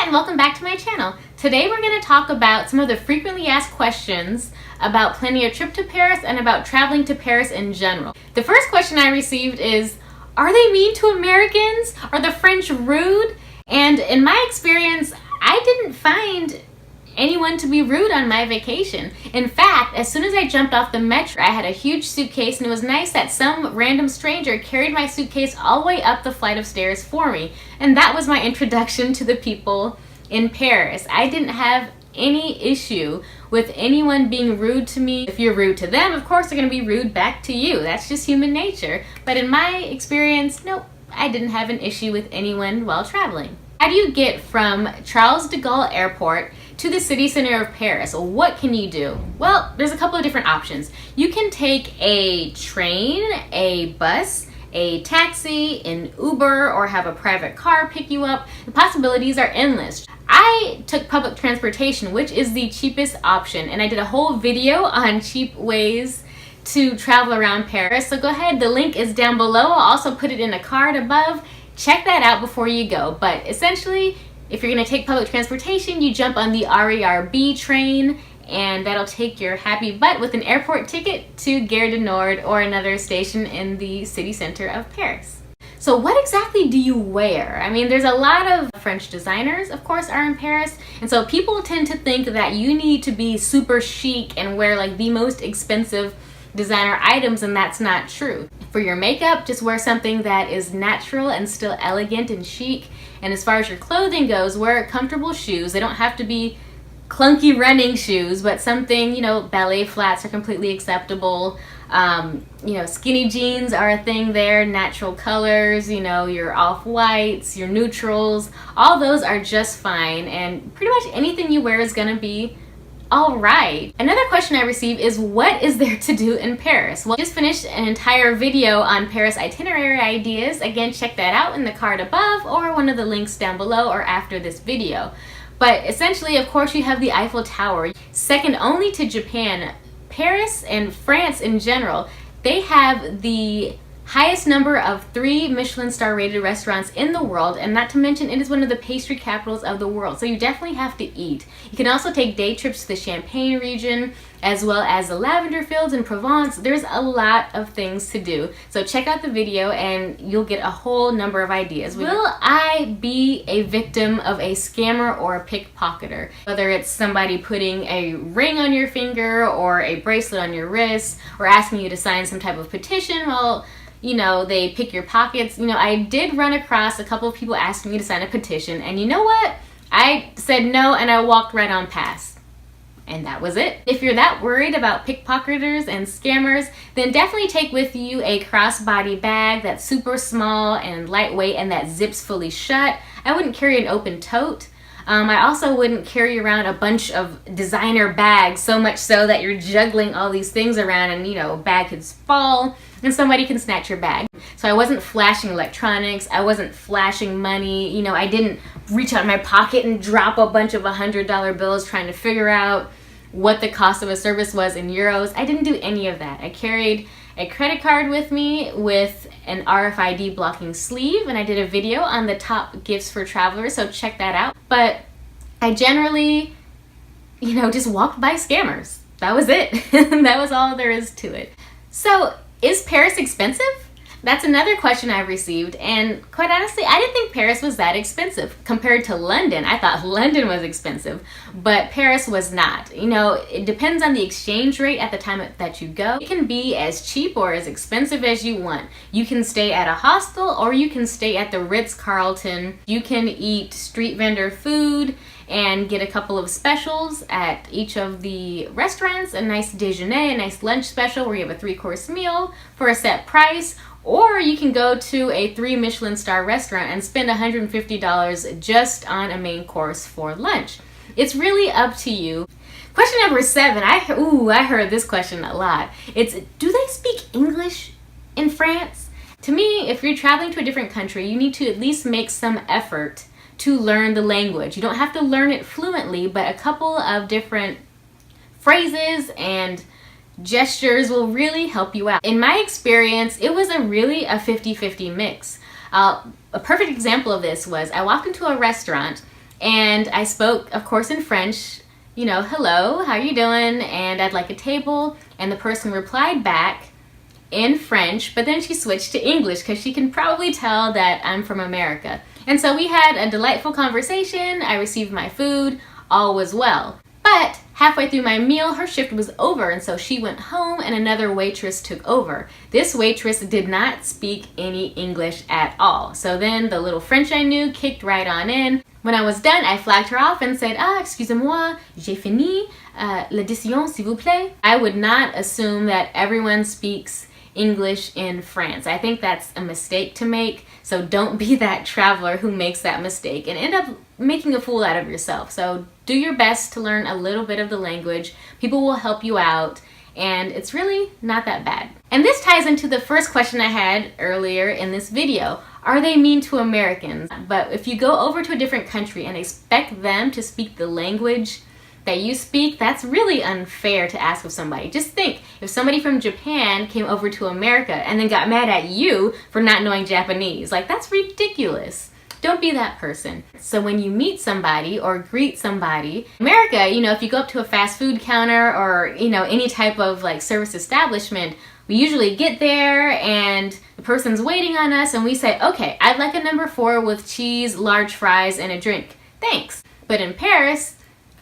and welcome back to my channel. Today we're going to talk about some of the frequently asked questions about planning a trip to Paris and about traveling to Paris in general. The first question I received is, are they mean to Americans? Are the French rude? And in my experience, I didn't find anyone to be rude on my vacation. In fact, as soon as I jumped off the metro, I had a huge suitcase, and it was nice that some random stranger carried my suitcase all the way up the flight of stairs for me. And that was my introduction to the people in Paris. I didn't have any issue with anyone being rude to me. If you're rude to them, of course they're going to be rude back to you. That's just human nature. But in my experience, nope, I didn't have an issue with anyone while traveling. How do you get from Charles de Gaulle Airport to the city center of Paris? What can you do? Well, there's a couple of different options. You can take a train, a bus, a taxi, an Uber, or have a private car pick you up. The possibilities are endless. I took public transportation, which is the cheapest option, and I did a whole video on cheap ways to travel around Paris. So go ahead, the link is down below. I'll also put it in a card above. Check that out before you go. But essentially, if you're going to take public transportation, you jump on the RER-B train, and that'll take your happy butt with an airport ticket to Gare du Nord or another station in the city center of Paris. So what exactly do you wear? I mean, there's a lot of French designers, of course, are in Paris, and so people tend to think that you need to be super chic and wear like the most expensive designer items, and that's not true. For your makeup, just wear something that is natural and still elegant and chic. And as far as your clothing goes, wear comfortable shoes. They don't have to be clunky running shoes, but something, ballet flats are completely acceptable. Skinny jeans are a thing there, natural colors, your off-whites, your neutrals, all those are just fine, and pretty much anything you wear is gonna be all right. Another question I received is, what is there to do in Paris? Well, I just finished an entire video on Paris itinerary ideas. Again, check that out in the card above or one of the links down below or after this video. But essentially, of course, you have the Eiffel Tower. Second only to Japan, Paris and France in general, they have the highest number of 3 Michelin star rated restaurants in the world, and not to mention it is one of the pastry capitals of the world, so you definitely have to eat. You can also take day trips to the Champagne region as well as the lavender fields in Provence. There's a lot of things to do, so check out the video and you'll get a whole number of ideas. Will I be a victim of a scammer or a pickpocketer? Whether it's somebody putting a ring on your finger or a bracelet on your wrist or asking you to sign some type of petition, well, they pick your pockets. I did run across a couple of people asking me to sign a petition, and you know what? I said no, and I walked right on past. And that was it. If you're that worried about pickpocketers and scammers, then definitely take with you a crossbody bag that's super small and lightweight and that zips fully shut. I wouldn't carry an open tote. I also wouldn't carry around a bunch of designer bags, so much so that you're juggling all these things around and, a bag could fall and somebody can snatch your bag. So I wasn't flashing electronics, I wasn't flashing money, I didn't reach out in my pocket and drop a bunch of $100 bills trying to figure out what the cost of a service was in euros. I didn't do any of that. I carried a credit card with me with an RFID blocking sleeve, and I did a video on the top gifts for travelers, so check that out. But I generally, just walked by scammers. That was it. That was all there is to it. So, is Paris expensive? That's another question I've received, and quite honestly, I didn't think Paris was that expensive compared to London. I thought London was expensive, but Paris was not. It depends on the exchange rate at the time that you go. It can be as cheap or as expensive as you want. You can stay at a hostel or you can stay at the Ritz-Carlton. You can eat street vendor food and get a couple of specials at each of the restaurants, a nice déjeuner, a nice lunch special where you have a 3-course meal for a set price. Or you can go to a 3 Michelin star restaurant and spend $150 just on a main course for lunch. It's really up to you. Question number 7, I heard this question a lot. It's, do they speak English in France? To me, if you're traveling to a different country, you need to at least make some effort to learn the language. You don't have to learn it fluently, but a couple of different phrases and gestures will really help you out. In my experience, it was really a 50-50 mix. A perfect example of this was I walked into a restaurant And I spoke, of course, in French, you know, hello, how are you doing? And I'd like a table. And the person replied back in French, but then she switched to English because she can probably tell that I'm from America. And so we had a delightful conversation. I received my food, all was well. But halfway through my meal, her shift was over, and so she went home and another waitress took over. This waitress did not speak any English at all. So then the little French I knew kicked right on in. When I was done, I flagged her off and said, excusez-moi, j'ai fini, l'addition s'il vous plaît. I would not assume that everyone speaks English in France. I think that's a mistake to make, so don't be that traveler who makes that mistake and end up making a fool out of yourself. So do your best to learn a little bit of the language. People will help you out, and it's really not that bad. And this ties into the first question I had earlier in this video. Are they mean to Americans? But if you go over to a different country and expect them to speak the language that you speak, that's really unfair to ask of somebody. Just think, if somebody from Japan came over to America and then got mad at you for not knowing Japanese, like, that's ridiculous. Don't be that person. So when you meet somebody or greet somebody, America, you know, if you go up to a fast food counter or, you know, any type of like service establishment, we usually get there and the person's waiting on us and we say, okay, I'd like a number 4 with cheese, large fries, and a drink. Thanks. But in Paris,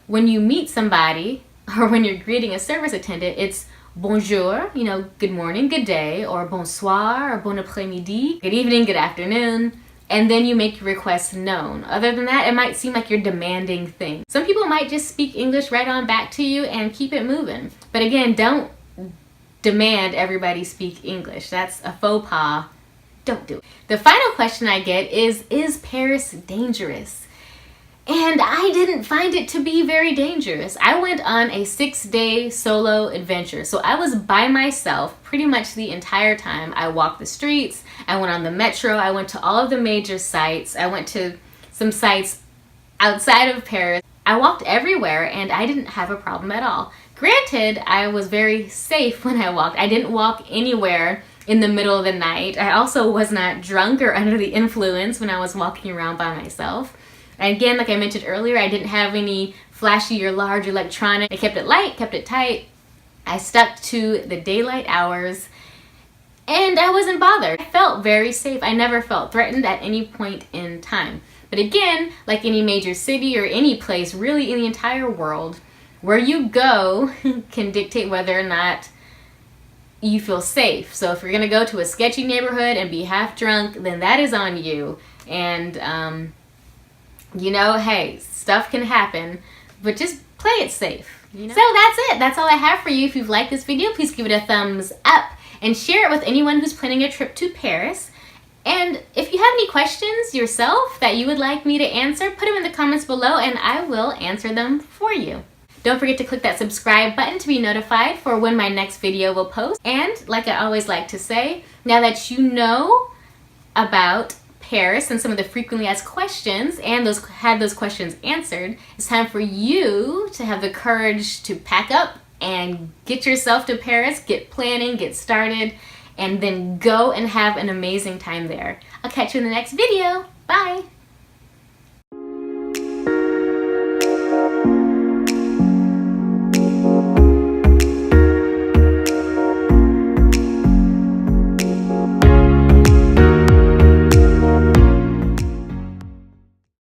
when you meet somebody or when you're greeting a service attendant, it's bonjour, you know, good morning, good day, or bonsoir, or bon après-midi, good evening, good afternoon, and then you make your request known. Other than that, it might seem like you're demanding things. Some people might just speak English right on back to you and keep it moving. But again, don't demand everybody speak English. That's a faux pas. Don't do it. The final question I get is Paris dangerous? And I didn't find it to be very dangerous. I went on a 6-day solo adventure. So I was by myself pretty much the entire time. I walked the streets, I went on the metro, I went to all of the major sites, I went to some sites outside of Paris. I walked everywhere and I didn't have a problem at all. Granted, I was very safe when I walked. I didn't walk anywhere in the middle of the night. I also was not drunk or under the influence when I was walking around by myself. And again, like I mentioned earlier, I didn't have any flashy or large electronic. I kept it light, kept it tight. I stuck to the daylight hours and I wasn't bothered. I felt very safe. I never felt threatened at any point in time. But again, like any major city or any place really in the entire world, where you go can dictate whether or not you feel safe. So if you're gonna go to a sketchy neighborhood and be half drunk, then that is on you. And you know, hey, stuff can happen, but just play it safe. You know? So that's it. That's all I have for you. If you've liked this video, please give it a thumbs up and share it with anyone who's planning a trip to Paris. And if you have any questions yourself that you would like me to answer, put them in the comments below and I will answer them for you. Don't forget to click that subscribe button to be notified for when my next video will post. And like I always like to say, now that you know about Paris and some of the frequently asked questions and had those questions answered, it's time for you to have the courage to pack up and get yourself to Paris, get planning, get started, and then go and have an amazing time there. I'll catch you in the next video. Bye!